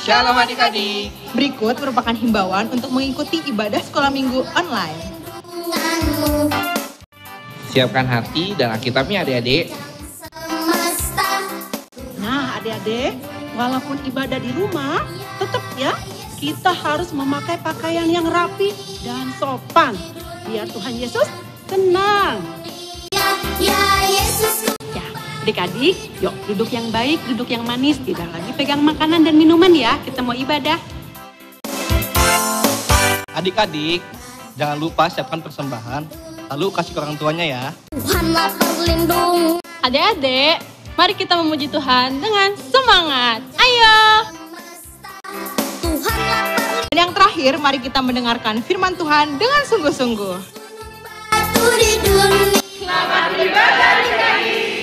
Shalom adik-adik. Berikut merupakan himbauan untuk mengikuti ibadah sekolah minggu online. Siapkan hati dan Alkitabnya adik-adik. Nah adik-adik, walaupun ibadah di rumah, tetap ya kita harus memakai pakaian yang rapi dan sopan. Biar Tuhan Yesus tenang. Ya Yesus. Adik-adik, yuk duduk yang baik, duduk yang manis, tidak lagi pegang makanan dan minuman ya, kita mau ibadah. Adik-adik, jangan lupa siapkan persembahan, lalu kasih ke orang tuanya ya. Tuhanlah berlindung. Adik-adik, mari kita memuji Tuhan dengan semangat. Ayo! Tuhanlah berlindung. Dan yang terakhir, mari kita mendengarkan firman Tuhan dengan sungguh-sungguh. Batu di dunia. Selamat beribadah adik-adik.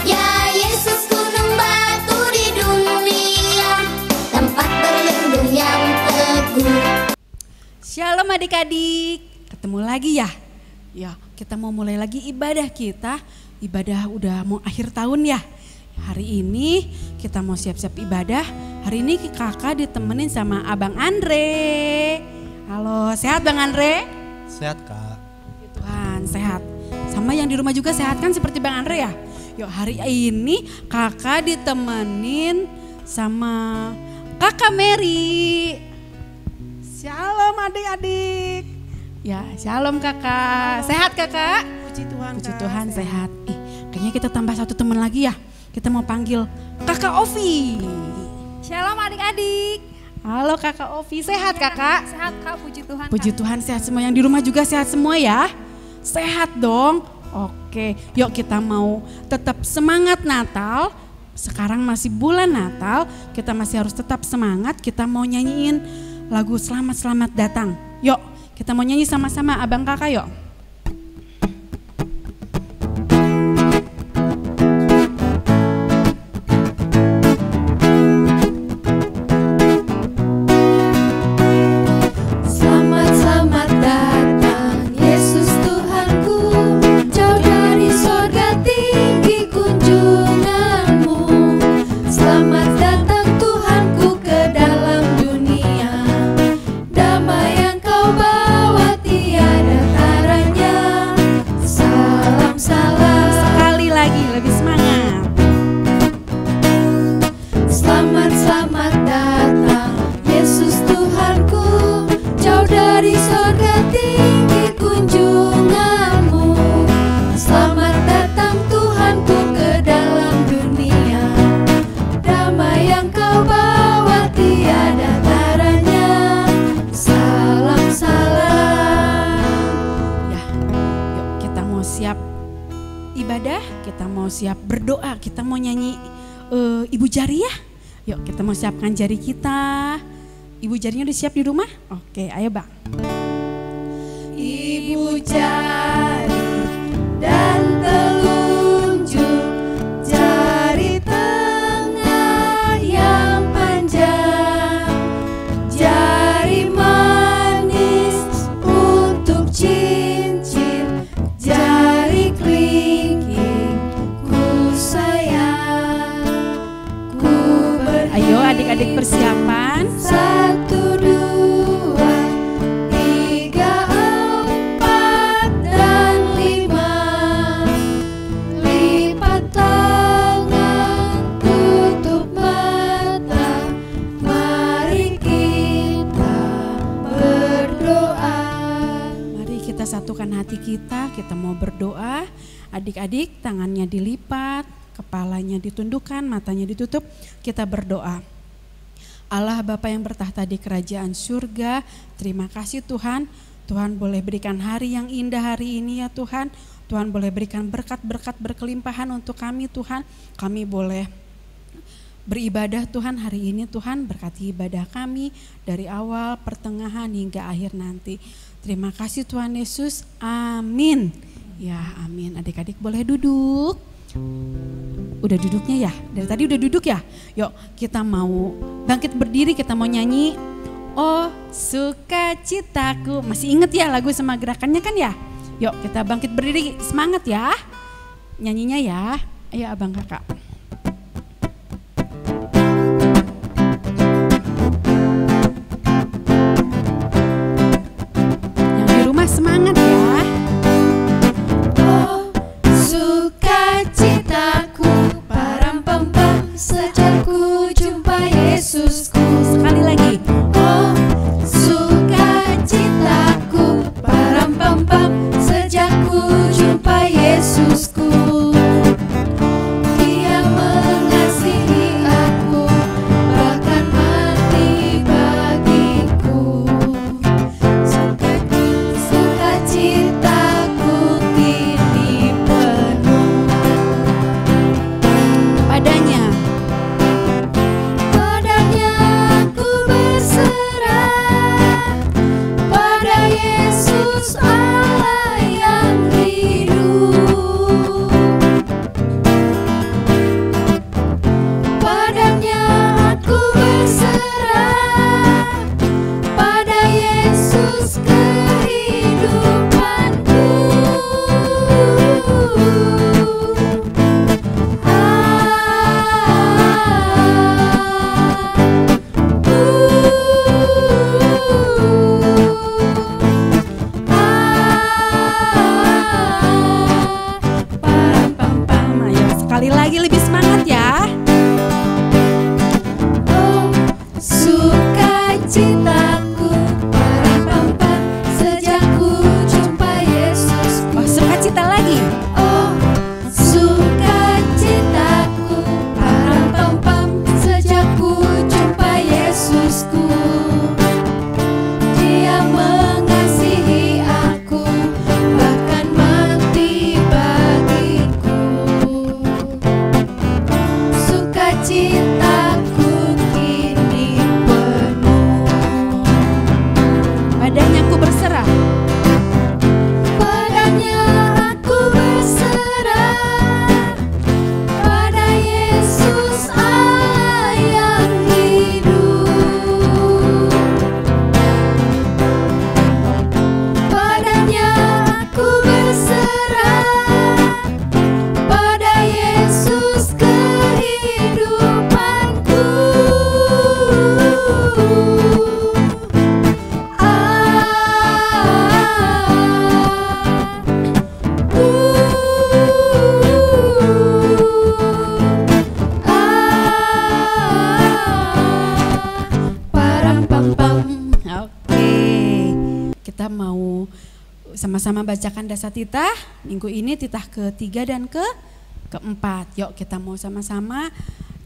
Ya Yesus gunung batu di dunia, tempat berlindung yang teguh. Shalom adik-adik, ketemu lagi ya. Ya, kita mau mulai lagi ibadah kita. Ibadah udah mau akhir tahun ya. Hari ini kita mau siap-siap ibadah. Hari ini kakak ditemenin sama Abang Andre. Halo, sehat Bang Andre? Sehat Kak. Tuhan, sehat. Sama yang di rumah juga sehat kan seperti Bang Andre ya? Yuk hari ini kakak ditemenin sama kakak Mary. Shalom adik-adik. Ya shalom kakak. Sehat kakak? Puji Tuhan. Puji Tuhan sehat. Kayaknya kita tambah satu teman lagi ya. Kita mau panggil kakak Ovi. Shalom adik-adik. Halo kakak Ovi, sehat kakak? Sehat Kak, puji Tuhan. Puji Tuhan sehat semua, yang di rumah juga sehat semua ya? Sehat dong? Oke, yuk kita mau tetap semangat Natal. Sekarang masih bulan Natal, kita masih harus tetap semangat. Kita mau nyanyiin lagu Selamat-Selamat Datang. Yuk, kita mau nyanyi sama-sama abang kakak yuk. Siap berdoa, kita mau nyanyi Ibu Jari ya. Yuk kita mau siapkan jari kita. Ibu jarinya udah siap di rumah? Oke, ayo Bang. Ibu jari dan telunjuk, jari tengah yang panjang, jari manis untuk cincin, jari kelingking. Ayo adik-adik persiapan. 1, 2, 3, 4 dan 5. Lipat tangan, tutup mata. Mari kita berdoa. Mari kita satukan hati kita mau berdoa. Adik-adik tangannya dilipat, kepalanya ditundukkan, matanya ditutup, kita berdoa. Allah Bapa yang bertahta di kerajaan surga, terima kasih Tuhan. Tuhan boleh berikan hari yang indah hari ini ya Tuhan. Tuhan boleh berikan berkat-berkat berkelimpahan untuk kami Tuhan. Kami boleh beribadah Tuhan hari ini Tuhan, berkati ibadah kami dari awal, pertengahan hingga akhir nanti. Terima kasih Tuhan Yesus, amin. Ya amin, adik-adik boleh duduk. Udah duduknya ya? Dari tadi udah duduk ya? Yuk kita mau bangkit berdiri, kita mau nyanyi Oh Sukacitaku. Masih inget ya lagu sama gerakannya kan ya? Yuk kita bangkit berdiri, semangat ya nyanyinya ya. Ayo abang kakak. Sama-sama bacakan dasar titah. Minggu ini titah ketiga dan keempat. Yuk kita mau sama-sama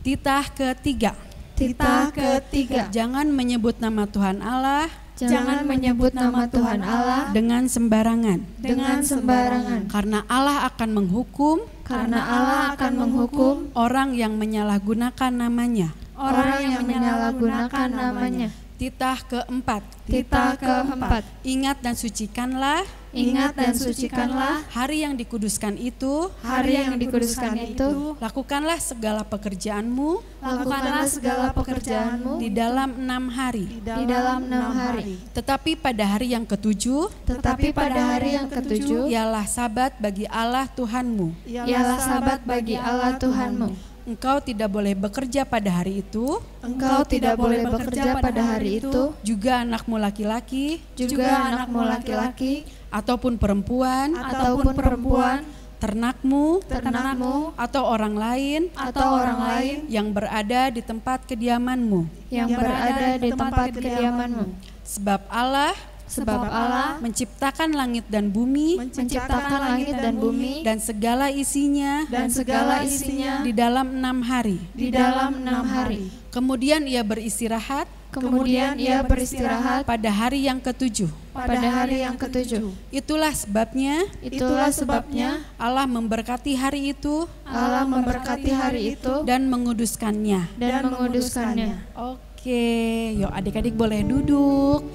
titah ketiga. Titah ketiga. Jangan menyebut nama Tuhan Allah. Jangan menyebut nama Tuhan Allah Dengan sembarangan. dengan sembarangan. Karena Allah akan menghukum. Karena Allah akan menghukum Orang yang menyalahgunakan namanya. orang yang menyalahgunakan namanya. Titah keempat. Titah keempat. Ingat dan sucikanlah Ingat dan sucikanlah hari yang dikuduskan itu. hari yang dikuduskan itu. Lakukanlah segala pekerjaanmu Lakukanlah segala pekerjaanmu di dalam 6 hari. di dalam 6 hari. Tetapi pada hari yang ketujuh Tetapi pada hari yang ketujuh ialah sabat bagi Allah Tuhanmu. ialah sabat bagi Allah Tuhanmu. Engkau tidak boleh bekerja pada hari itu, Engkau tidak boleh bekerja pada hari itu, juga anakmu laki-laki juga anakmu laki-laki ataupun perempuan, ataupun perempuan, ternakmu ternakmu atau orang lain atau orang lain yang berada di tempat kediamanmu. yang berada di tempat kediamanmu. Sebab Allah Sebab Allah menciptakan langit dan bumi menciptakan langit dan bumi dan segala isinya dan segala isinya di dalam 6 hari. di dalam 6 hari. Kemudian ia beristirahat Kemudian ia beristirahat pada hari yang ketujuh. pada hari yang ketujuh. Itulah sebabnya Itulah sebabnya Allah memberkati hari itu Allah memberkati hari itu dan menguduskannya. dan menguduskannya. Oke, yuk adik-adik boleh duduk.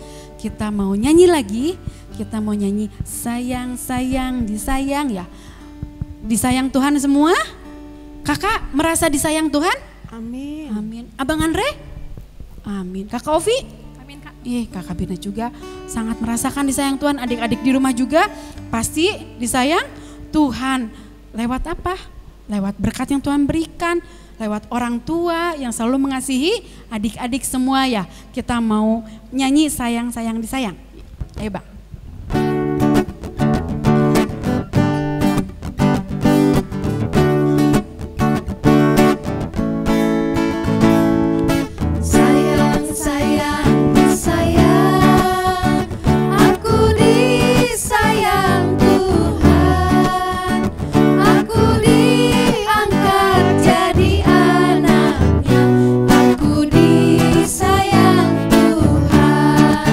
Kita mau nyanyi lagi. Kita mau nyanyi sayang sayang disayang ya. Disayang Tuhan semua? Kakak merasa disayang Tuhan? Amin. Amin. Abang Andre? Amin. Kakak Ovi? Amin Kak. Kakak Bina juga sangat merasakan disayang Tuhan. Adik-adik di rumah juga pasti disayang Tuhan. Lewat apa? Lewat berkat yang Tuhan berikan. Lewat orang tua yang selalu mengasihi adik-adik semua ya. Kita mau nyanyi sayang-sayang disayang. Ayo Bang. Sayang, sayang, disayang, aku disayang Tuhan, aku diangkat jadi anaknya, aku disayang Tuhan.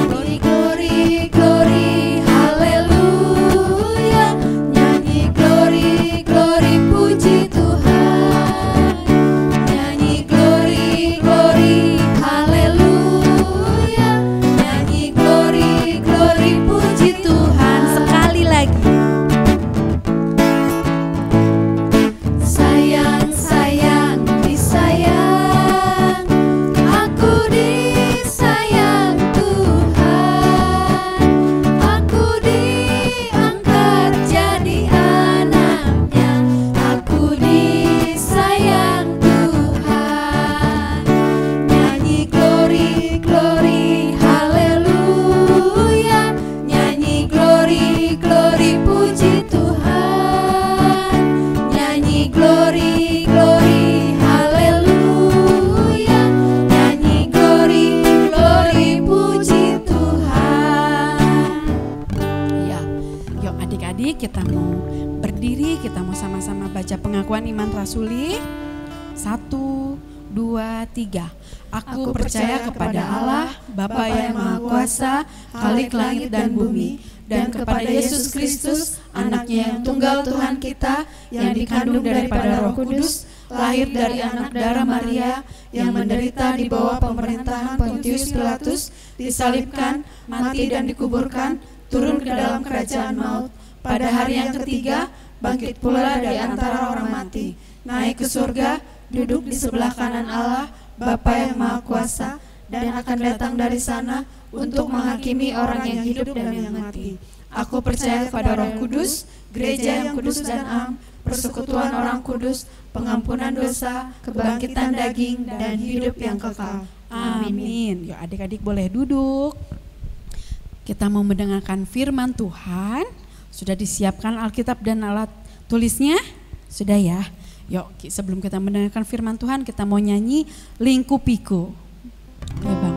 Glory, glory, glory, haleluya, nyanyi glory, glory, puji Tuhan. Nyanyi glory, glory, haleluya, nyanyi glory, glory, puji Tuhan. Sekali lagi. Sayang, sayang, disayang, aku disayang Tuhan, aku diangkat jadi anaknya, aku disayang Tuhan. Nyanyi glory, glory, haleluya, nyanyi glory, glory, puji Tuhan. Nyanyi glory, glory, haleluya, nyanyi glory, glory, puji Tuhan. Ya, yuk adik-adik kita mau berdiri, kita mau sama-sama baca pengakuan iman rasuli. 1, 2, 3. Aku percaya kepada Allah, Bapa yang Maha Kuasa, Khalik langit dan bumi, dan kepada Yesus Kristus, anaknya yang tunggal Tuhan kita, yang dikandung daripada Roh Kudus, lahir dari anak darah Maria, yang menderita di bawah pemerintahan Pontius Pilatus, disalibkan, mati dan dikuburkan, turun ke dalam kerajaan maut. Pada hari yang ketiga, bangkit pula dari antara orang mati, naik ke surga, duduk di sebelah kanan Allah, Bapa yang Maha Kuasa, dan akan datang dari sana untuk menghakimi orang yang hidup dan yang mati. Aku percaya kepada Roh Kudus, gereja yang kudus dan am, persekutuan orang kudus, pengampunan dosa, kebangkitan daging, dan hidup yang kekal. Amin. Yuk adik-adik boleh duduk. Kita mau mendengarkan firman Tuhan. Sudah disiapkan Alkitab dan alat tulisnya? Sudah ya? Yuk sebelum kita mendengarkan firman Tuhan, kita mau nyanyi Lingkupiku. Ayo Bang.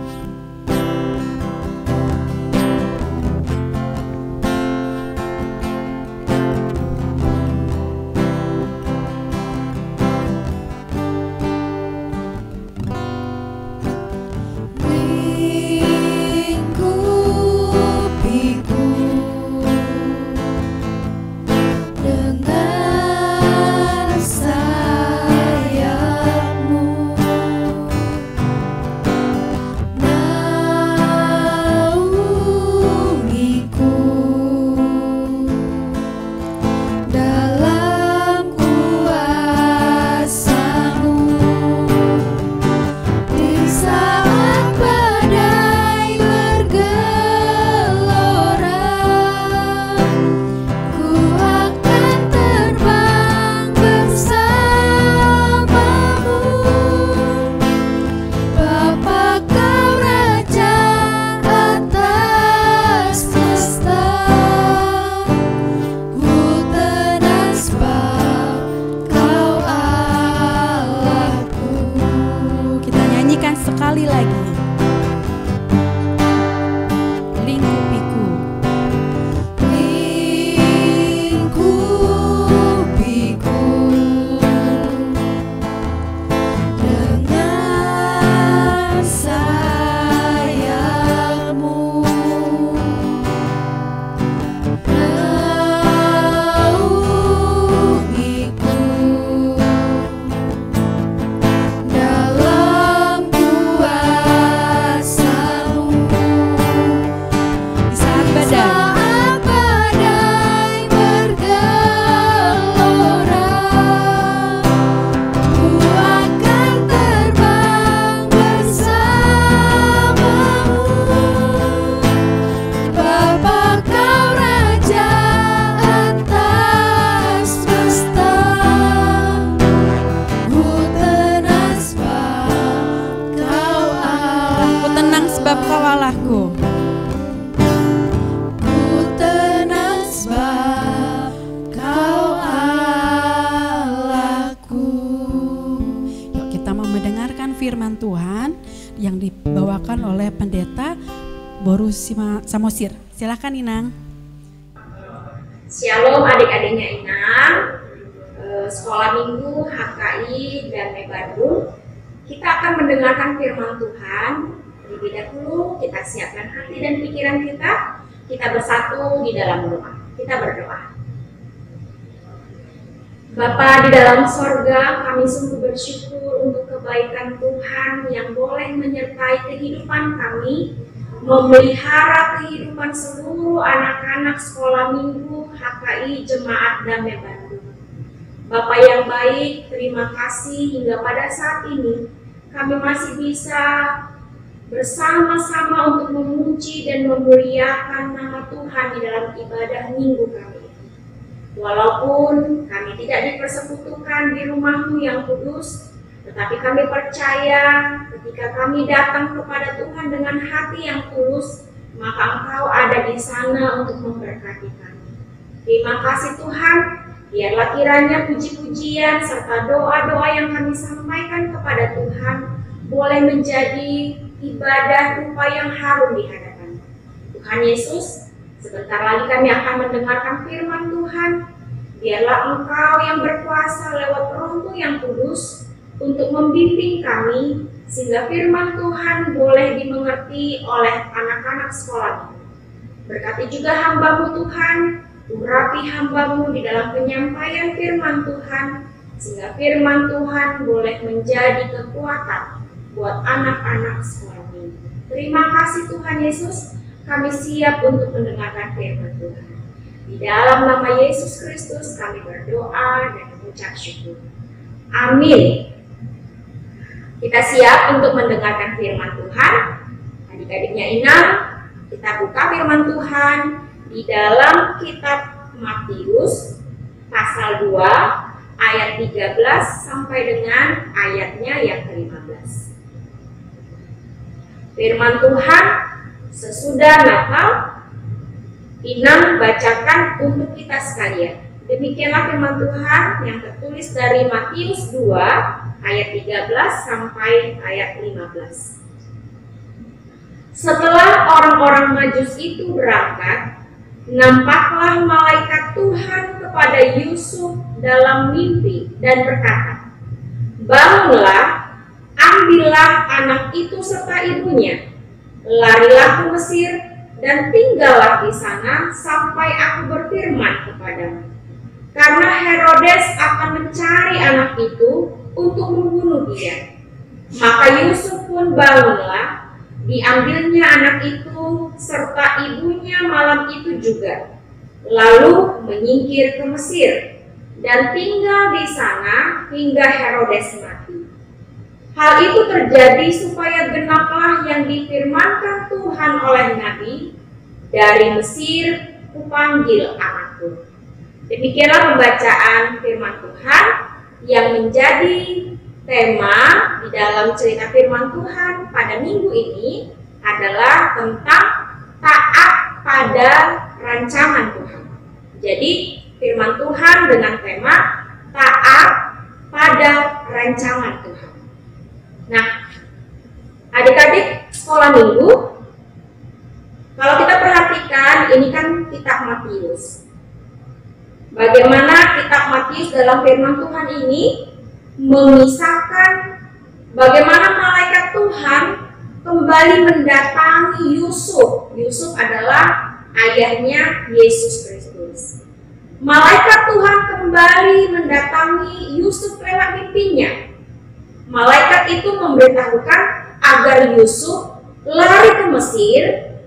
Boru Samosir. Silakan Inang. Shalom adik-adiknya Inang, Sekolah Minggu HKI dan Bandung. Kita akan mendengarkan firman Tuhan. Terlebih dahulu kita siapkan hati dan pikiran kita. Kita bersatu di dalam doa. Kita berdoa. Bapa di dalam sorga, kami sungguh bersyukur untuk kebaikan Tuhan yang boleh menyertai kehidupan kami, memelihara kehidupan seluruh anak-anak sekolah minggu HKI Jemaat Damai Bandung. Bapa yang baik, terima kasih hingga pada saat ini kami masih bisa bersama-sama untuk memuji dan memuliakan nama Tuhan di dalam ibadah minggu kami. Walaupun kami tidak dipersekutukan di rumah-Mu yang kudus, tetapi kami percaya ketika kami datang kepada Tuhan dengan hati yang tulus, maka Engkau ada di sana untuk memberkati kami. Terima kasih Tuhan, biarlah kiranya puji-pujian serta doa-doa yang kami sampaikan kepada Tuhan boleh menjadi ibadah rupa yang harum di hadapan Tuhan Yesus. Sebentar lagi kami akan mendengarkan firman Tuhan. Biarlah Engkau yang berkuasa lewat Roh-Mu yang kudus untuk membimbing kami, sehingga firman Tuhan boleh dimengerti oleh anak-anak sekolah. Berkati juga hamba-Mu Tuhan, urapi hamba-Mu di dalam penyampaian firman Tuhan, sehingga firman Tuhan boleh menjadi kekuatan buat anak-anak sekolah ini. Terima kasih Tuhan Yesus. Kami siap untuk mendengarkan firman Tuhan. Di dalam nama Yesus Kristus kami berdoa dan mengucap syukur. Amin. Kita siap untuk mendengarkan firman Tuhan. Adik-adiknya Inang, kita buka firman Tuhan di dalam kitab Matius pasal 2 ayat 13 sampai dengan ayatnya yang ke-15. Firman Tuhan sesudah Natal, Inang bacakan untuk kita sekalian. Demikianlah firman Tuhan yang tertulis dari Matius 2 ayat 13 sampai ayat 15. Setelah orang-orang Majus itu berangkat, nampaklah malaikat Tuhan kepada Yusuf dalam mimpi dan berkata, "Bangunlah, ambillah anak itu serta ibunya, larilah ke Mesir dan tinggallah di sana sampai aku berfirman kepadamu. Karena Herodes akan mencari anak itu untuk membunuh dia." Maka Yusuf pun bangunlah, diambilnya anak itu serta ibunya malam itu juga, lalu menyingkir ke Mesir dan tinggal di sana hingga Herodes mati. Hal itu terjadi supaya genaplah yang difirmankan Tuhan oleh Nabi, "Dari Mesir kupanggil anakku." Demikianlah pembacaan firman Tuhan yang menjadi tema di dalam cerita firman Tuhan pada minggu ini adalah tentang taat pada rancangan Tuhan. Jadi firman Tuhan dengan tema taat pada rancangan Tuhan. Nah, adik-adik sekolah minggu, kalau kita perhatikan ini kan kitab Matius. Bagaimana kitab Matius dalam firman Tuhan ini mengisahkan bagaimana malaikat Tuhan kembali mendatangi Yusuf. Yusuf adalah ayahnya Yesus Kristus. Malaikat Tuhan kembali mendatangi Yusuf lewat mimpinya. Malaikat itu memberitahukan agar Yusuf lari ke Mesir,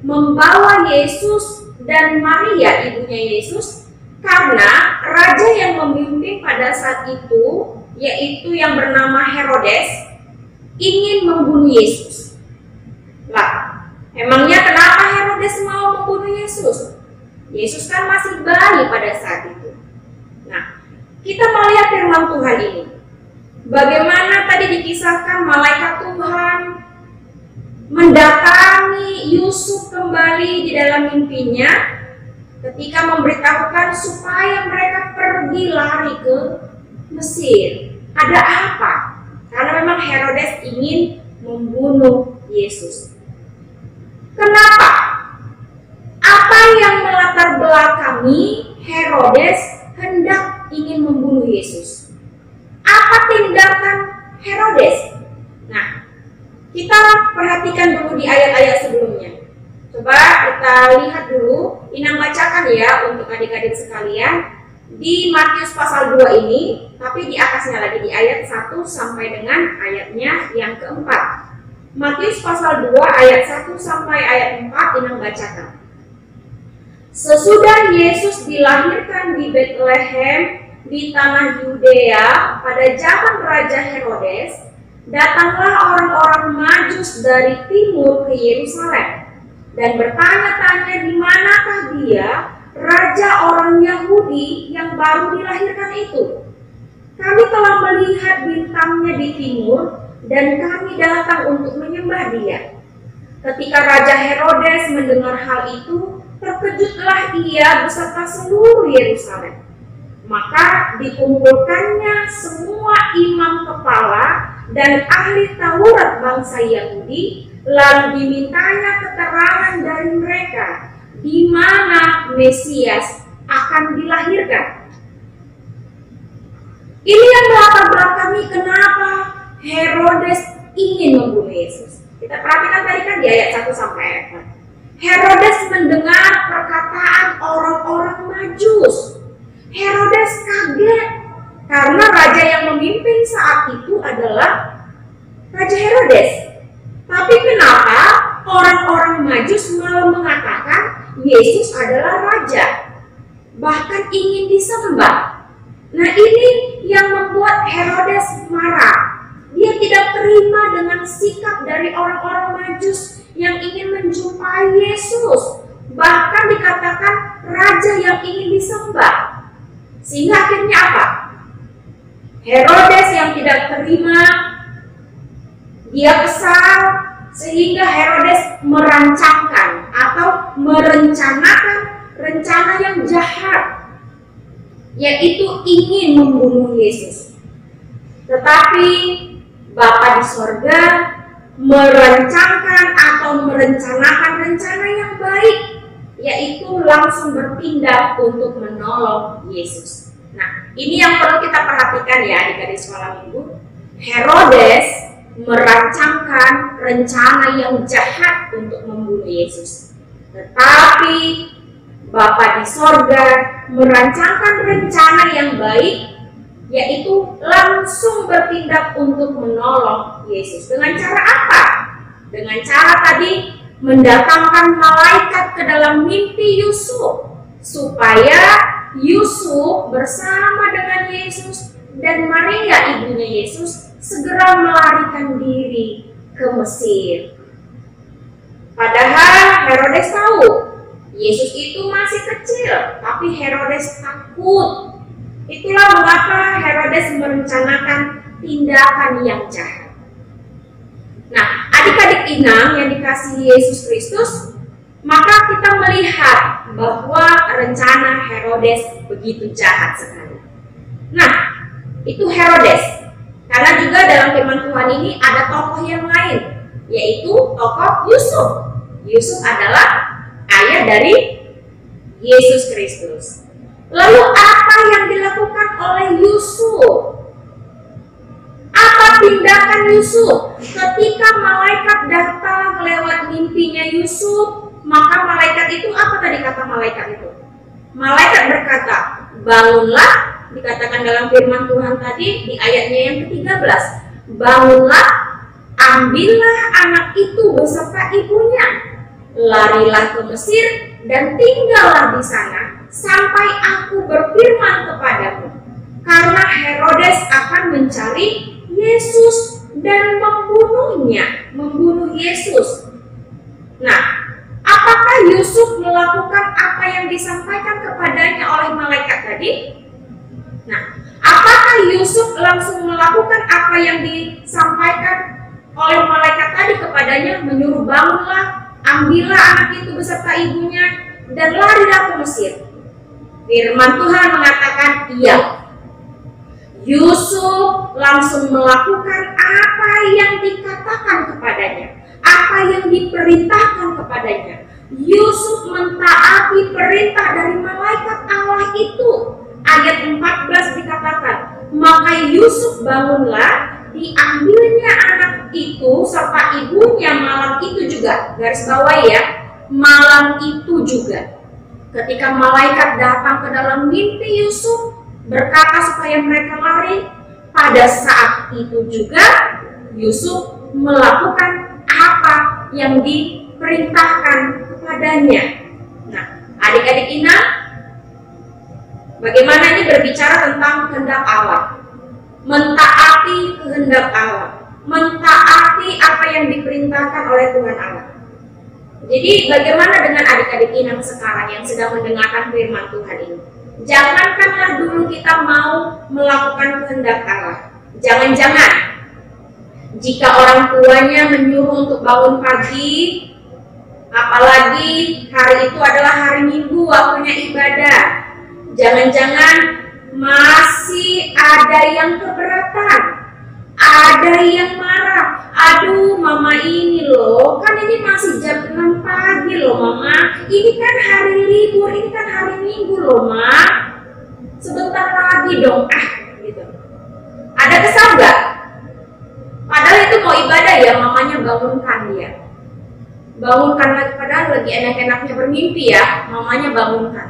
membawa Yesus dan Maria ibunya Yesus, karena raja yang memimpin pada saat itu, yaitu yang bernama Herodes, ingin membunuh Yesus. Lah, emangnya kenapa Herodes mau membunuh Yesus? Yesus kan masih bayi pada saat itu. Nah, kita melihat firman Tuhan ini. Bagaimana tadi dikisahkan malaikat Tuhan mendatangi Yusuf kembali di dalam mimpinya ketika memberitahukan supaya mereka pergi lari ke Mesir. Ada apa? Karena memang Herodes ingin membunuh Yesus. Kenapa yang melatar belakangi Herodes hendak ingin membunuh Yesus? Apa tindakan Herodes? Nah, kita perhatikan dulu di ayat-ayat sebelumnya. Coba kita lihat dulu, Inang bacakan ya untuk adik-adik sekalian di Matius pasal 2 ini, tapi di atasnya lagi di ayat 1 sampai dengan ayatnya yang keempat. Matius pasal 2 ayat 1 sampai ayat 4 Inang bacakan. Sesudah Yesus dilahirkan di Bethlehem di tanah Yudea pada zaman Raja Herodes, datanglah orang-orang Majus dari timur ke Yerusalem dan bertanya-tanya di manakah dia, raja orang Yahudi yang baru dilahirkan itu. Kami telah melihat bintangnya di timur dan kami datang untuk menyembah dia. Ketika Raja Herodes mendengar hal itu, terkejutlah ia beserta seluruh Yerusalem. Maka dikumpulkannya semua imam kepala dan ahli Taurat bangsa Yahudi, lalu dimintanya keterangan dari mereka di mana Mesias akan dilahirkan. Ini yang melatar belakangi kenapa Herodes ingin membunuh Yesus. Kita perhatikan tadi kan di ayat 1 sampai ayat 4. Herodes mendengar perkataan orang-orang Majus. Herodes kaget karena raja yang memimpin saat itu adalah Raja Herodes. Tapi kenapa orang-orang Majus malah mengatakan Yesus adalah raja, bahkan ingin disembah? Nah, ini yang membuat Herodes marah. Dia tidak terima dengan sikap dari orang-orang Majus yang ingin menjumpai Yesus, bahkan dikatakan raja yang ingin disembah. Sehingga akhirnya apa? Herodes yang tidak terima, dia kesal, sehingga Herodes merancangkan atau merencanakan rencana yang jahat, yaitu ingin membunuh Yesus. Tetapi Bapa di sorga merancangkan atau merencanakan rencana yang baik, yaitu langsung bertindak untuk menolong Yesus. Nah, ini yang perlu kita perhatikan ya adik-adik sekolah minggu. Herodes merancangkan rencana yang jahat untuk membunuh Yesus. Tetapi Bapa di sorga merancangkan rencana yang baik, yaitu langsung bertindak untuk menolong Yesus. Dengan cara apa? Dengan cara tadi mendatangkan malaikat ke dalam mimpi Yusuf, supaya Yusuf bersama dengan Yesus dan Maria ibunya Yesus segera melarikan diri ke Mesir. Padahal Herodes tahu Yesus itu masih kecil, tapi Herodes takut. Itulah mengapa Herodes merencanakan tindakan yang jahat. Nah, adik-adik Inang yang dikasihi Yesus Kristus, maka kita melihat bahwa rencana Herodes begitu jahat sekali. Nah, itu Herodes. Karena juga dalam firman Tuhan ini ada tokoh yang lain, yaitu tokoh Yusuf. Yusuf adalah ayah dari Yesus Kristus. Lalu apa yang dilakukan oleh Yusuf? Apa tindakan Yusuf? Ketika malaikat datang lewat mimpinya Yusuf, maka malaikat itu, apa tadi kata malaikat itu? Malaikat berkata, bangunlah, dikatakan dalam firman Tuhan tadi di ayatnya yang ke-13. Bangunlah, ambillah anak itu beserta ibunya, larilah ke Mesir dan tinggallah di sana sampai aku berfirman kepadamu, karena Herodes akan mencari Yesus dan membunuhnya, membunuh Yesus. Nah, apakah Yusuf melakukan apa yang disampaikan kepadanya oleh malaikat tadi? Nah, apakah Yusuf langsung melakukan apa yang disampaikan oleh malaikat tadi kepadanya, menyuruh bangunlah, ambillah anak itu beserta ibunya dan larilah ke Mesir? Firman Tuhan mengatakan iya. Yusuf langsung melakukan apa yang dikatakan kepadanya, apa yang diperintahkan kepadanya. Yusuf mentaati perintah dari malaikat Allah itu. Ayat 14 dikatakan, maka Yusuf bangunlah, diambilnya anak itu serta ibunya malam itu juga. Garis bawah ya, malam itu juga. Ketika malaikat datang ke dalam mimpi Yusuf, berkata supaya mereka lari, pada saat itu juga Yusuf melakukan apa yang diperintahkan kepadanya. Nah, adik-adik inang, bagaimana ini berbicara tentang kehendak Allah, mentaati kehendak Allah, mentaati apa yang diperintahkan oleh Tuhan Allah. Jadi bagaimana dengan adik-adik inang sekarang yang sedang mendengarkan firman Tuhan ini? Jangankanlah dulu kita mau melakukan kehendak Allah. Jangan-jangan jika orang tuanya menyuruh untuk bangun pagi, apalagi hari itu adalah hari Minggu, waktunya ibadah, jangan-jangan masih ada yang keberatan, ada yang marah. Aduh mama, ini loh, kan ini masih jam 6 pagi loh mama, ini kan hari libur, ini kan hari Minggu loh ma, sebentar lagi dong gitu. Ada kesal nggak? Padahal itu mau ibadah ya, mamanya bangunkan dia. Bangunkan lagi, padahal lagi enak-enaknya bermimpi ya, mamanya bangunkan.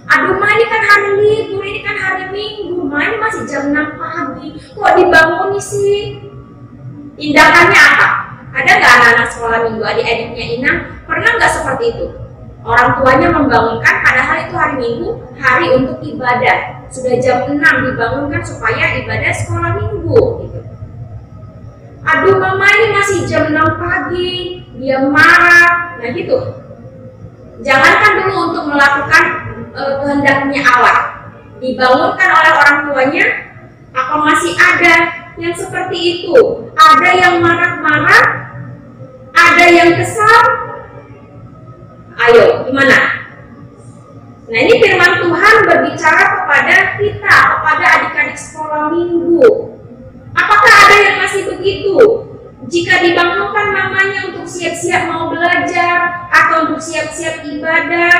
Aduh ma, ini kan hari libur, ini kan hari Minggu, ma, ini masih jam 6 pagi, kok dibanguni sih? Tindakannya apa? Ada nggak anak-anak sekolah minggu, adik-adiknya Inang, pernah nggak seperti itu? Orang tuanya membangunkan, padahal itu hari Minggu, hari untuk ibadah. Sudah jam 6 dibangunkan supaya ibadah sekolah minggu gitu. Aduh mama, ini masih jam 6 pagi, dia marah, nah gitu. Jangankan dulu untuk melakukan kehendaknya Allah, dibangunkan oleh orang tuanya, apa masih ada yang seperti itu? Ada yang marah-marah, ada yang kesal. Ayo, gimana? Nah, ini firman Tuhan berbicara kepada kita, kepada adik-adik sekolah minggu. Apakah ada yang masih begitu? Jika dibangunkan mamanya untuk siap-siap mau belajar atau untuk siap-siap ibadah,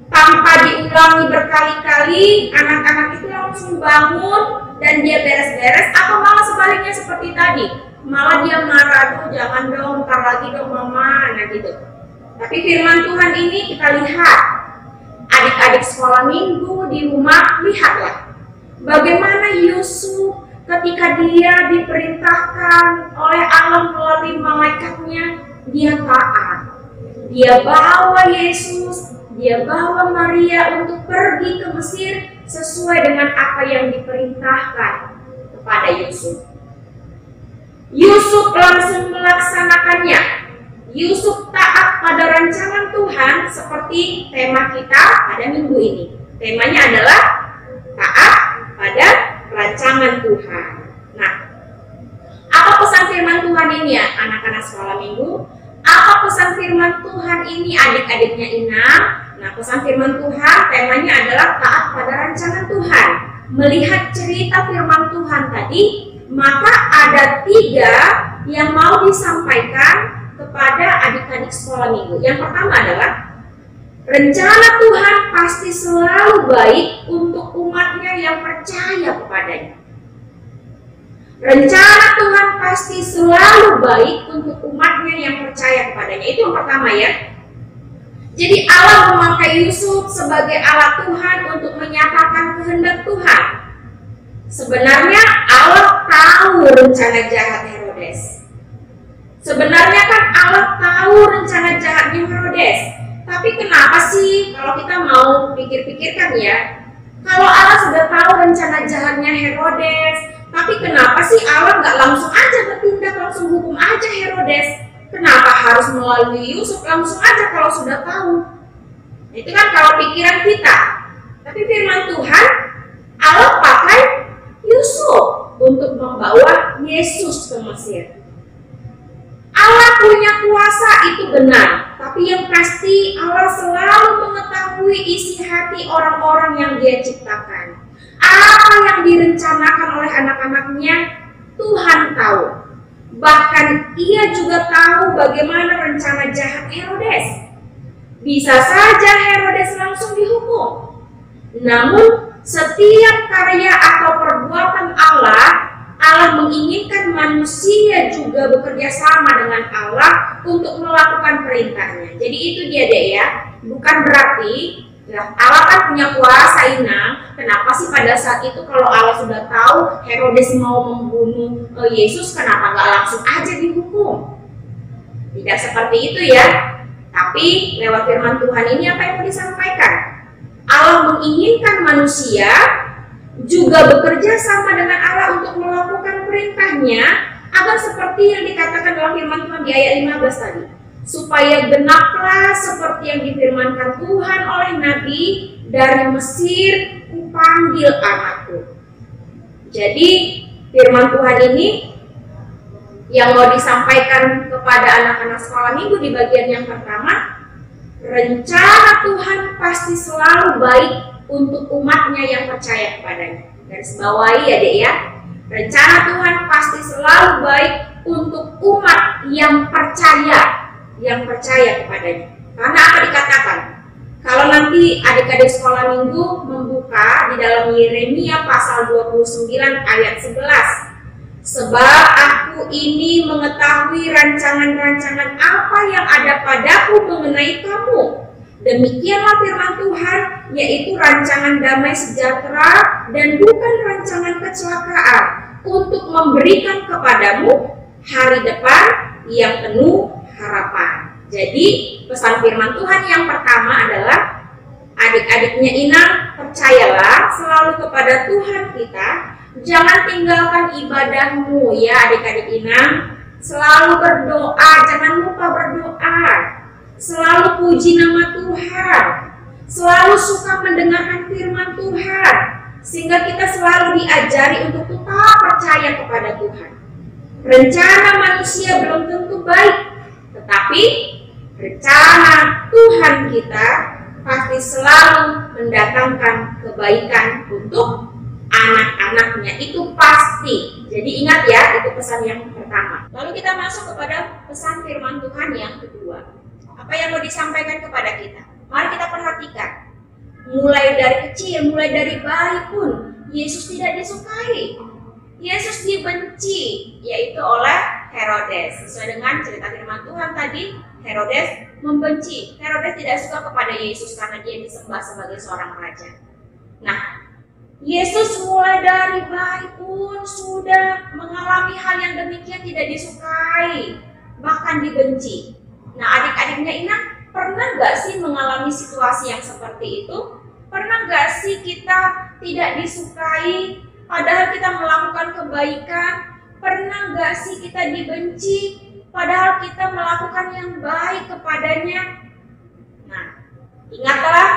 tanpa diulangi berkali-kali, anak-anak itu langsung bangun dan dia beres-beres, atau malah sebaliknya seperti tadi, malah dia marah, tuh jangan dong, ntar lagi dong mama, nah gitu. Tapi firman Tuhan ini kita lihat, adik-adik sekolah minggu di rumah, lihatlah bagaimana Yusuf ketika dia diperintahkan oleh Allah melalui malaikatnya, dia taat. Dia bawa Yesus, dia bawa Maria untuk pergi ke Mesir sesuai dengan apa yang diperintahkan kepada Yusuf. Yusuf langsung melaksanakannya. Yusuf taat pada rancangan Tuhan seperti tema kita pada minggu ini. Temanya adalah taat pada rancangan Tuhan. Nah, apa pesan firman Tuhan ini ya anak-anak sekolah minggu? Apa pesan firman Tuhan ini adik-adiknya Inang? Nah, pesan firman Tuhan temanya adalah taat pada rancangan Tuhan. Melihat cerita firman Tuhan tadi, maka ada 3 yang mau disampaikan kepada adik-adik sekolah minggu. Yang pertama adalah rencana Tuhan pasti selalu baik untuk umatnya yang percaya kepadanya. Rencana Tuhan pasti selalu baik untuk umatnya yang percaya kepadanya. Itu yang pertama ya. Jadi Allah memakai Yusuf sebagai alat Tuhan untuk menyatakan kehendak Tuhan. Sebenarnya Allah tahu rencana jahat Herodes. Sebenarnya kan Allah tahu rencana jahatnya Herodes. Tapi kenapa sih kalau kita mau pikir-pikirkan ya, kalau Allah sudah tahu rencana jahatnya Herodes, tapi kenapa sih Allah nggak langsung aja bertindak, langsung hukum aja Herodes? Kenapa harus melalui Yusuf langsung aja kalau sudah tahu? Itu kan kalau pikiran kita. Tapi firman Tuhan, Allah pakai Yusuf untuk membawa Yesus ke Mesir. Allah punya kuasa, itu benar. Tapi yang pasti Allah selalu mengetahui isi hati orang-orang yang Dia ciptakan. Apa yang direncanakan oleh anak-anaknya, Tuhan tahu. Bahkan Ia juga tahu bagaimana rencana jahat Herodes. bisa saja Herodes langsung dihukum. Namun setiap karya atau perbuatan Allah menginginkan manusia juga bekerja sama dengan Allah untuk melakukan perintahnya. Jadi itu dia deh ya, bukan berarti ya, Allah kan punya kuasa Inang. Kenapa sih pada saat itu kalau Allah sudah tahu Herodes mau membunuh Yesus, kenapa nggak langsung aja dihukum? Tidak seperti itu ya. Tapi lewat firman Tuhan ini apa yang mau disampaikan? Allah menginginkan manusia juga bekerja sama dengan Allah untuk melakukan perintahnya, agar seperti yang dikatakan dalam firman Tuhan di ayat 15 tadi, supaya genaplah seperti yang difirmankan Tuhan oleh Nabi, dari Mesir kupanggil anakku. Jadi firman Tuhan ini yang mau disampaikan kepada anak-anak sekolah minggu di bagian yang pertama, rencana Tuhan pasti selalu baik untuk umatnya yang percaya kepadanya. Garis bawahi ya dek ya, rencana Tuhan pasti selalu baik untuk umat yang percaya kepadanya. Karena apa dikatakan? Kalau nanti adik-adik sekolah minggu membuka di dalam Yeremia pasal 29 ayat 11, sebab aku ini mengetahui rancangan-rancangan apa yang ada padaku mengenai kamu. Demikianlah firman Tuhan, yaitu rancangan damai sejahtera dan bukan rancangan kecelakaan, untuk memberikan kepadamu hari depan yang penuh harapan. Jadi pesan firman Tuhan yang pertama adalah, adik-adiknya Inang, percayalah selalu kepada Tuhan kita. Jangan tinggalkan ibadahmu ya adik-adik Inang. Selalu berdoa, jangan lupa berdoa. Selalu puji nama Tuhan. Selalu suka mendengarkan firman Tuhan, sehingga kita selalu diajari untuk tetap percaya kepada Tuhan. Rencana manusia belum tentu baik, tetapi rencana Tuhan kita pasti selalu mendatangkan kebaikan untuk anak-anaknya, itu pasti. Jadi ingat ya, itu pesan yang pertama. Lalu kita masuk kepada pesan firman Tuhan yang kedua. Apa yang mau disampaikan kepada kita? Mari kita perhatikan. Mulai dari kecil, mulai dari bayi pun, Yesus tidak disukai. Yesus dibenci, yaitu oleh Herodes. Sesuai dengan cerita firman Tuhan tadi, Herodes membenci. Herodes tidak suka kepada Yesus karena dia disembah sebagai seorang raja. Nah, Yesus mulai dari bayi pun sudah mengalami hal yang demikian, tidak disukai, bahkan dibenci. Nah, adik-adiknya Inang, pernah gak sih mengalami situasi yang seperti itu? Pernah gak sih kita tidak disukai padahal kita melakukan kebaikan? Pernah gak sih kita dibenci padahal kita melakukan yang baik kepadanya? Nah, ingatlah,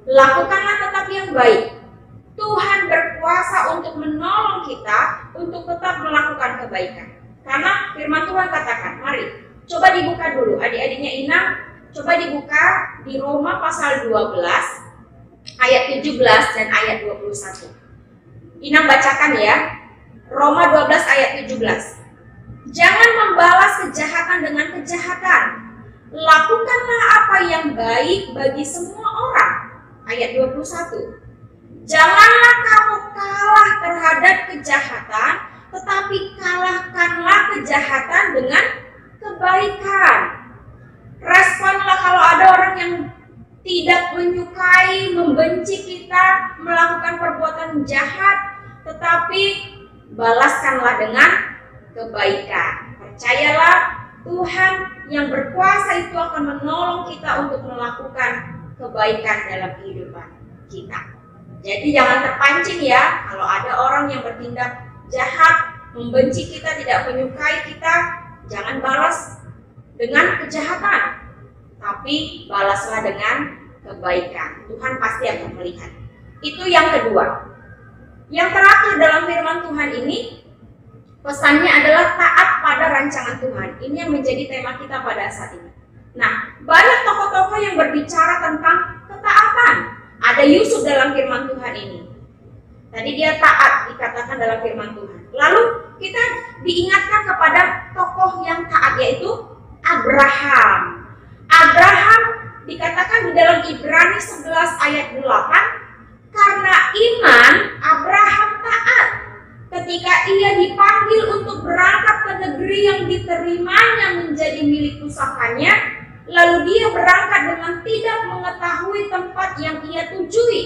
lakukanlah tetap yang baik. Tuhan berkuasa untuk menolong kita untuk tetap melakukan kebaikan. Karena firman Tuhan katakan, mari coba dibuka dulu adik-adiknya Inang, coba dibuka di Roma pasal 12 ayat 17 dan ayat 21. Inang bacakan ya, Roma 12 ayat 17. Jangan membalas kejahatan dengan kejahatan, lakukanlah apa yang baik bagi semua orang. Ayat 21. Janganlah kamu kalah terhadap kejahatan, tetapi kalahkanlah kejahatan dengan kebaikan. Responlah kalau ada orang yang tidak menyukai, membenci kita, melakukan perbuatan jahat, tetapi balaskanlah dengan kebaikan. Percayalah, Tuhan yang berkuasa itu akan menolong kita untuk melakukan kebaikan dalam kehidupan kita. Jadi jangan terpancing ya, kalau ada orang yang bertindak jahat, membenci kita, tidak menyukai kita, jangan balas dengan kejahatan, tapi balaslah dengan kebaikan. Tuhan pasti akan melihat. Itu yang kedua. Yang terakhir dalam firman Tuhan ini, pesannya adalah taat pada rancangan Tuhan. Ini yang menjadi tema kita pada saat ini. Nah, banyak tokoh-tokoh yang berbicara tentang ketaatan. Ada Yusuf dalam firman Tuhan ini. Tadi dia taat dikatakan dalam firman Tuhan. Lalu kita diingatkan kepada tokoh yang taat, yaitu Abraham. Abraham dikatakan di dalam Ibrani 11 ayat 8, karena iman Abraham taat ketika ia dipanggil untuk berangkat ke negeri yang diterimanya menjadi milik pusakanya, lalu dia berangkat dengan tidak mengetahui tempat yang ia tujui.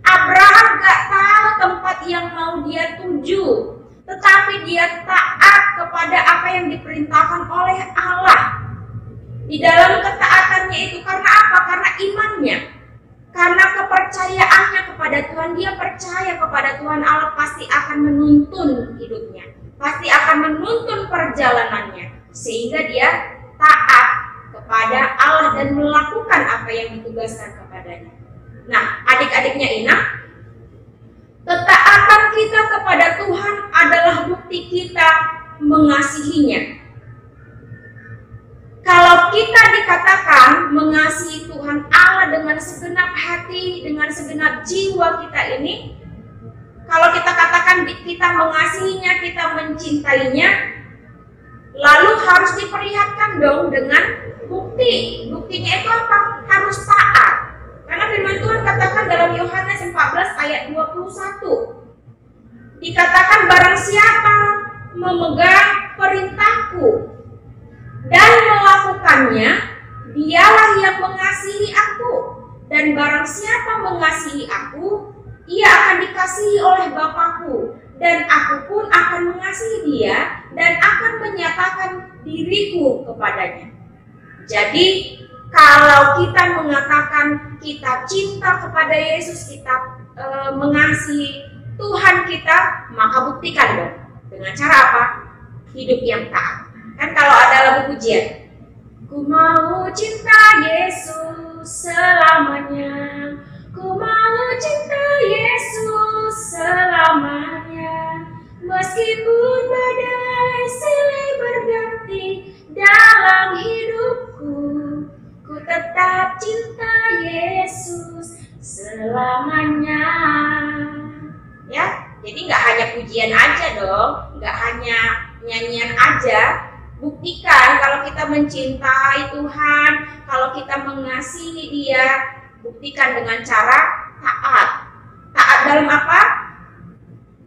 Abraham gak tahu tempat yang mau dia tuju, tetapi dia taat kepada apa yang diperintahkan oleh Allah. Di dalam ketaatannya itu karena apa? Karena imannya, karena kepercayaannya kepada Tuhan. Dia percaya kepada Tuhan Allah pasti akan menuntun hidupnya, pasti akan menuntun perjalanannya, sehingga dia taat kepada Allah dan melakukan apa yang ditugaskan kepadanya. Nah, adik-adiknya Ina, ketaatan kita kepada Tuhan adalah bukti kita mengasihinya. Kalau kita dikatakan mengasihi Tuhan Allah dengan segenap hati, dengan segenap jiwa kita ini, kalau kita katakan kita mengasihinya, kita mencintainya, lalu harus diperlihatkan dong dengan bukti. Buktinya itu apa? Harus taat. Karena firman Tuhan katakan dalam Yohanes 14 ayat 21, dikatakan barang siapa memegang perintahku dan melakukannya, dialah yang mengasihi aku. Dan barang siapa mengasihi aku, ia akan dikasihi oleh Bapakku, dan aku pun akan mengasihi dia dan akan menyatakan diriku kepadanya. Jadi kalau kita mengatakan kita cinta kepada Yesus, kita mengasihi Tuhan kita, maka buktikan dong. Dengan cara apa? Hidup yang taat. Kan kalau ada lagu pujian, ku mau cinta Yesus selamanya, ku mau cinta Yesus selamanya, meskipun badai silih berganti dalam hidupku, ku tetap cinta Yesus selamanya. Ya, jadi nggak hanya pujian aja dong, nggak hanya nyanyian aja. Buktikan kalau kita mencintai Tuhan, kalau kita mengasihi Dia, buktikan dengan cara taat. Taat dalam apa?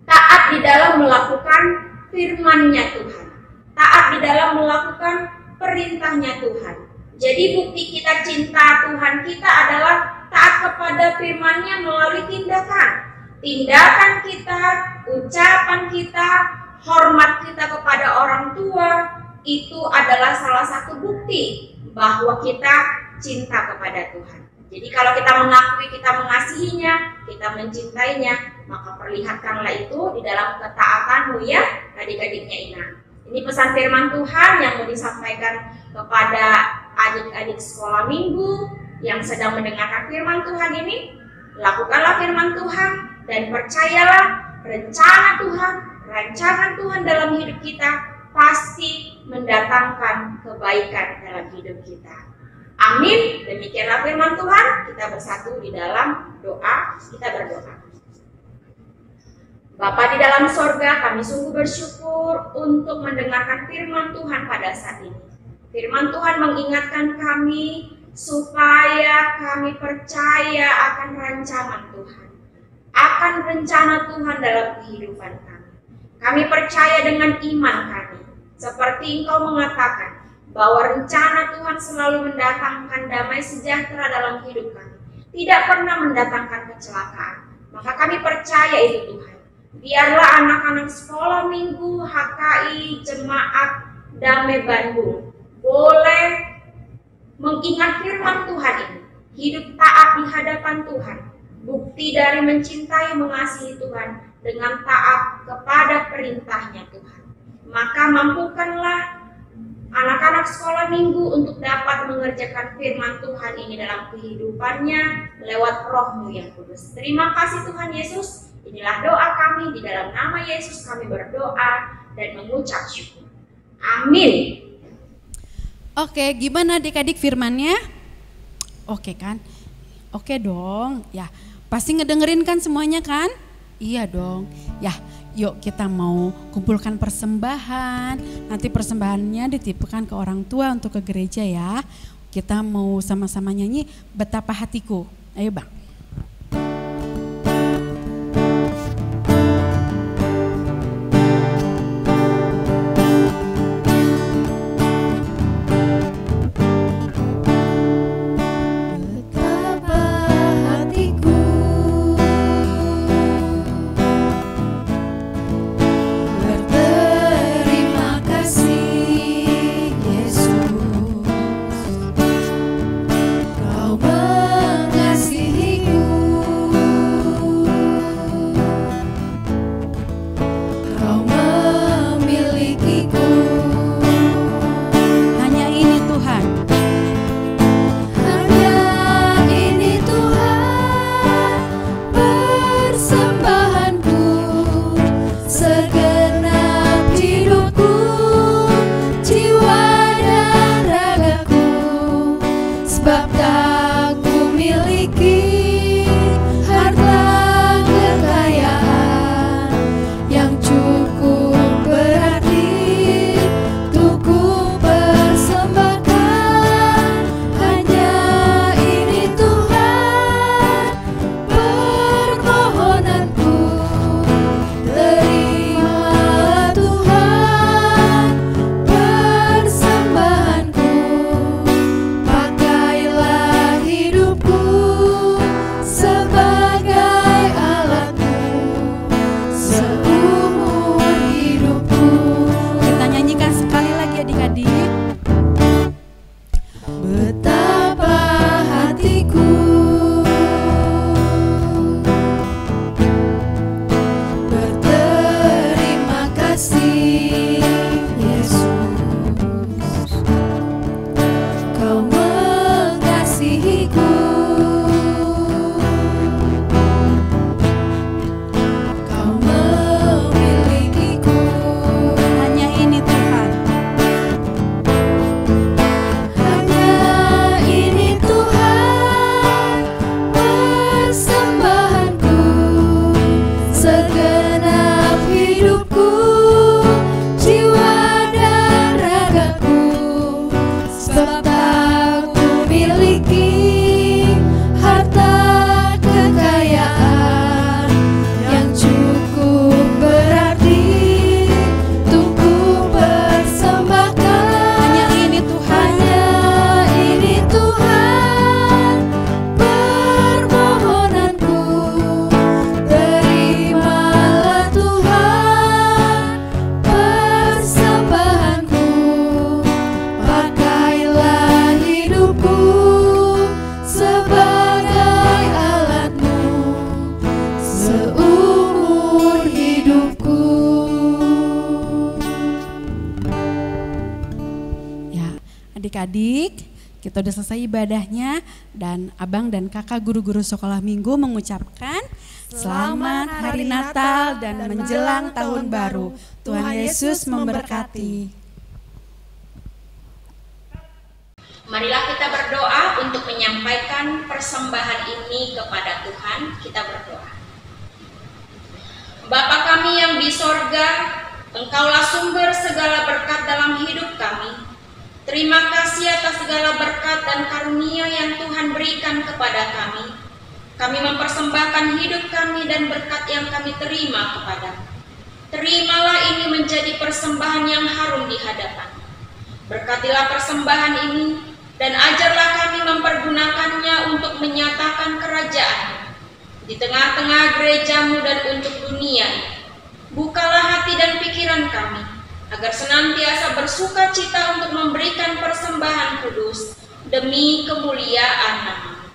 Taat di dalam melakukan firman-Nya Tuhan. Taat di dalam melakukan perintahnya Tuhan. Jadi bukti kita cinta Tuhan kita adalah taat kepada firman-Nya melalui tindakan. Tindakan kita, ucapan kita, hormat kita kepada orang tua, itu adalah salah satu bukti bahwa kita cinta kepada Tuhan. Jadi kalau kita mengakui kita mengasihinya, kita mencintainya, maka perlihatkanlah itu di dalam ketaatanmu ya adik-adiknya Ina. Ini pesan firman Tuhan yang mau disampaikan kepada adik-adik sekolah minggu yang sedang mendengarkan firman Tuhan ini. Lakukanlah firman Tuhan dan percayalah rancangan Tuhan dalam hidup kita pasti mendatangkan kebaikan dalam hidup kita. Amin. Demikianlah firman Tuhan. Kita bersatu di dalam doa. Kita berdoa. Bapa di dalam sorga, kami sungguh bersyukur untuk mendengarkan firman Tuhan pada saat ini. Firman Tuhan mengingatkan kami supaya kami percaya akan rancangan Tuhan, akan rencana Tuhan dalam kehidupan kami. Kami percaya dengan iman kami. Seperti Engkau mengatakan bahwa rencana Tuhan selalu mendatangkan damai sejahtera dalam hidup kami, tidak pernah mendatangkan kecelakaan. Maka kami percaya itu Tuhan. Biarlah anak-anak sekolah minggu HKI Jemaat Damai Bandung boleh mengingat firman Tuhan ini, hidup taat di hadapan Tuhan, bukti dari mencintai mengasihi Tuhan dengan taat kepada perintahnya Tuhan. Maka mampukanlah anak-anak sekolah minggu untuk dapat mengerjakan firman Tuhan ini dalam kehidupannya lewat Roh-Mu yang kudus. Terima kasih Tuhan Yesus. Inilah doa kami, di dalam nama Yesus kami berdoa dan mengucap syukur. Amin. Oke, gimana adik-adik firmannya? Oke kan? Oke dong. Ya, pasti ngedengerin kan semuanya kan? Iya dong. Ya, yuk kita mau kumpulkan persembahan. Nanti persembahannya dititipkan ke orang tua untuk ke gereja ya. Kita mau sama-sama nyanyi Betapa Hatiku. Ayo Bang. Adik-adik, kita udah selesai ibadahnya dan abang dan kakak guru-guru sekolah minggu mengucapkan selamat hari Natal dan menjelang tahun baru. Tuhan Yesus memberkati. Marilah kita berdoa untuk menyampaikan persembahan ini kepada Tuhan. Kita berdoa. Bapa kami yang di sorga, Engkaulah sumber segala berkat dalam hidup kami. Terima kasih atas segala berkat dan karunia yang Tuhan berikan kepada kami. Kami mempersembahkan hidup kami dan berkat yang kami terima kepada-Mu. Terimalah ini menjadi persembahan yang harum di hadapan. Berkatilah persembahan ini dan ajarlah kami mempergunakannya untuk menyatakan kerajaan-Mu di tengah-tengah gereja-Mu dan untuk dunia. Bukalah hati dan pikiran kami, agar senantiasa bersuka cita untuk memberikan persembahan kudus demi kemuliaan nama.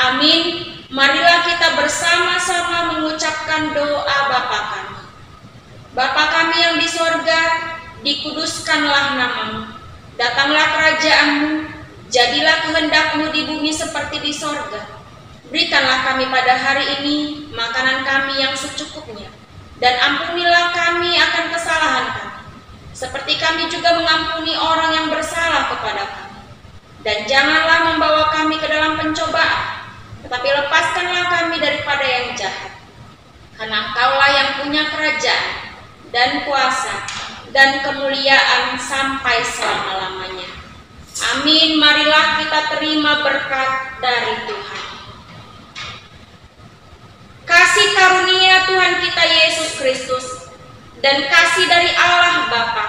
Amin. Marilah kita bersama-sama mengucapkan doa Bapa kami. Bapa kami yang di sorga, dikuduskanlah nama-Mu. Datanglah kerajaan-Mu, jadilah kehendak-Mu di bumi seperti di sorga. Berikanlah kami pada hari ini makanan kami yang secukupnya, dan ampunilah kami akan kesalahan kami, seperti kami juga mengampuni orang yang bersalah kepada kami. Dan janganlah membawa kami ke dalam pencobaan, tetapi lepaskanlah kami daripada yang jahat. Karena Engkaulah yang punya kerajaan dan kuasa dan kemuliaan sampai selama-lamanya. Amin, marilah kita terima berkat dari Tuhan. Kasih karunia Tuhan kita Yesus Kristus dan kasih dari Allah Bapa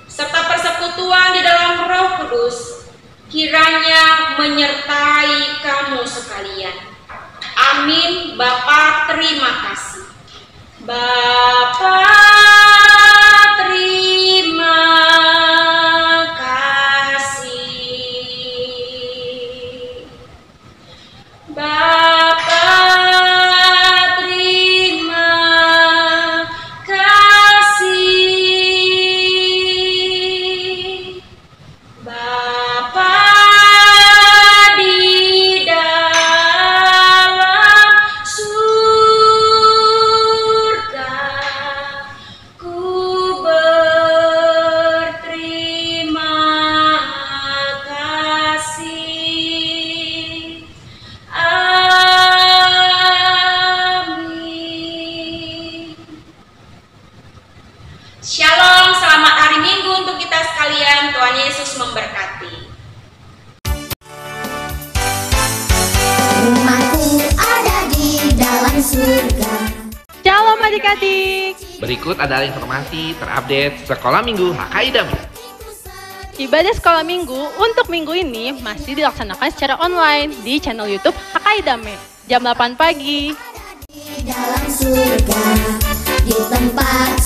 serta persekutuan di dalam Roh Kudus kiranya menyertai kamu sekalian. Amin. Bapa, terima kasih. Bapa, terima kasih. Bapa, terima kasih. Bapa di dalam surga, ku berterima kasih. Amin. Shalom, selamat hari Minggu untuk kita sekalian. Tuhan Yesus memberkati. Rumahku ada di dalam surga. Shalom adik-adik. Berikut adalah informasi terupdate Sekolah Minggu HKI Damai. Ibadah sekolah minggu untuk minggu ini masih dilaksanakan secara online di channel YouTube HKI Damai jam 8 pagi. Di dalam surga, di tempat